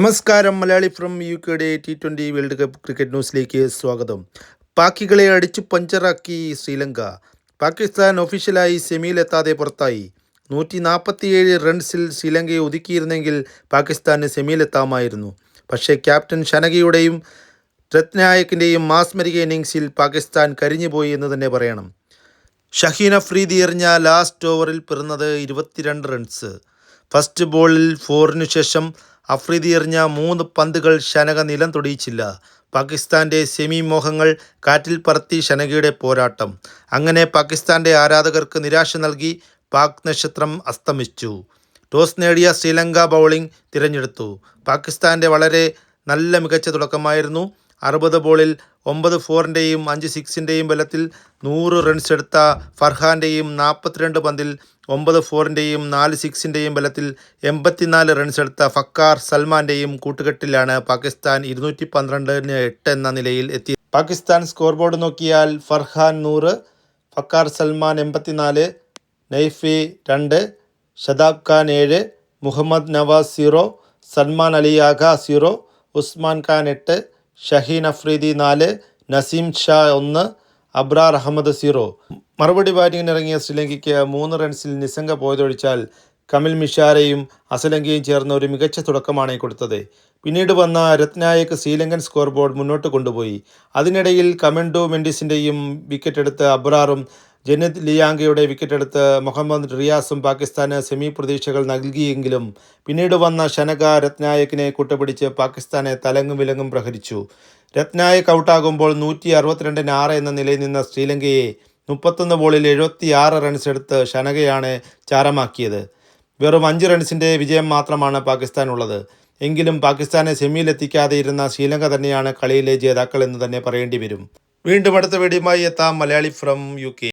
നമസ്കാരം. മലയാളി ഫ്രം യുകെയുടെ T20 world cup cricket ന്യൂസിലേക്ക് സ്വാഗതം. പാക്കികളെ അടിച്ചു പഞ്ചറാക്കി ശ്രീലങ്ക. പാകിസ്ഥാൻ ഒഫീഷ്യലായി സെമിയിലെത്താതെ പുറത്തായി. 147 റൺസിൽ ശ്രീലങ്കയെ ഒതുക്കിയിരുന്നെങ്കിൽ പാകിസ്ഥാന് സെമിയിലെത്താമായിരുന്നു. പക്ഷേ ക്യാപ്റ്റൻ ഷനകയുടെയും രത്നായക്കിൻ്റെയും മാസ്മരിക ഇന്നിങ്സിൽ പാകിസ്ഥാൻ കരിഞ്ഞുപോയി എന്ന് തന്നെ പറയണം. ഷഹീൻ അഫ്രീദി എറിഞ്ഞ ലാസ്റ്റ് ഓവറിൽ പിറന്നത് 22 റൺസ്. ഫസ്റ്റ് ബോളിൽ 4 ശേഷം അഫ്രീദി എറിഞ്ഞ 3 പന്തുകൾ ഷനക നിലം തൊടിയിച്ചില്ല. പാകിസ്ഥാൻ്റെ സെമി മോഹങ്ങൾ കാറ്റിൽ പറത്തി ഷനകയുടെ പോരാട്ടം. അങ്ങനെ പാകിസ്ഥാൻ്റെ ആരാധകർക്ക് നിരാശ നൽകി പാക് നക്ഷത്രം അസ്തമിച്ചു. ടോസ് നേടിയ ശ്രീലങ്ക ബൗളിംഗ് തിരഞ്ഞെടുത്തു. പാകിസ്ഥാൻ്റെ വളരെ നല്ല മികച്ച തുടക്കമായിരുന്നു. 60 ബോളിൽ 9 4-ൻ്റെയും 5 6-ൻ്റെയും ബലത്തിൽ 100 റൺസ് എടുത്ത ഫർഹാൻ്റെയും 42 പന്തിൽ 9 4-ൻ്റെയും 4 6-ൻ്റെയും ബലത്തിൽ 84 റൺസ് എടുത്ത ഫക്കാർ സൽമാൻ്റെയും കൂട്ടുകെട്ടിലാണ് പാകിസ്ഥാൻ 212-8 എന്ന നിലയിൽ എത്തിയത്. പാകിസ്ഥാൻ സ്കോർ ബോർഡ് നോക്കിയാൽ ഫർഹാൻ 100, ഫക്കാർ സൽമാൻ 84, നൈഫി 2, ഷദാബ് ഖാൻ 7, മുഹമ്മദ് നവാസ് 0, സൽമാൻ അലി ആഗ 0, ഉസ്മാൻ ഖാൻ 8, ഷഹീൻ അഫ്രീദി 4, നസീം ഷാ 1, അബ്രാർ അഹമ്മദ് 0. മറുപടി ബാറ്റിങ്ങിനിറങ്ങിയ ശ്രീലങ്കയ്ക്ക് 3 റൺസിൽ നിസ്സംഗ പോയതൊഴിച്ചാൽ കമിൽ മിഷാരയും അസലങ്കയും ചേർന്ന ഒരു മികച്ച തുടക്കമാണ് കൊടുത്തത്. പിന്നീട് വന്ന രത്നായക്ക് ശ്രീലങ്കൻ സ്കോർ ബോർഡ് മുന്നോട്ട് കൊണ്ടുപോയി. അതിനിടയിൽ കമൻഡോ മെൻഡിസിൻ്റെയും വിക്കറ്റെടുത്ത് അബ്രാറും ജനിത് ലിയാങ്കയുടെ വിക്കറ്റെടുത്ത് മുഹമ്മദ് റിയാസും പാകിസ്ഥാന് സെമി പ്രതീക്ഷകൾ നൽകിയെങ്കിലും പിന്നീട് വന്ന ഷനക രത്നായക്കിനെ കൂട്ടുപിടിച്ച് പാകിസ്ഥാനെ തലങ്ങും വിലങ്ങും പ്രഹരിച്ചു. രത്നായക് ഔട്ടാകുമ്പോൾ 162-ന് 6 എന്ന നിലയിൽ നിന്ന ശ്രീലങ്കയെ 31 ബോളിൽ 76 റൺസ് എടുത്ത് ഷനകയാണ് ചാരമാക്കിയത്. വെറും 5 റൺസിൻ്റെ വിജയം മാത്രമാണ് പാകിസ്ഥാനുള്ളത്. എങ്കിലും പാകിസ്ഥാനെ സെമിയിലെത്തിക്കാതെ ഇരുന്ന ശ്രീലങ്ക തന്നെയാണ് കളിയിലെ ജേതാക്കൾ എന്ന് തന്നെ പറയേണ്ടി വരും. വീണ്ടും അടുത്ത വീഡിയോയുമായി എത്താം. Malayali from UK.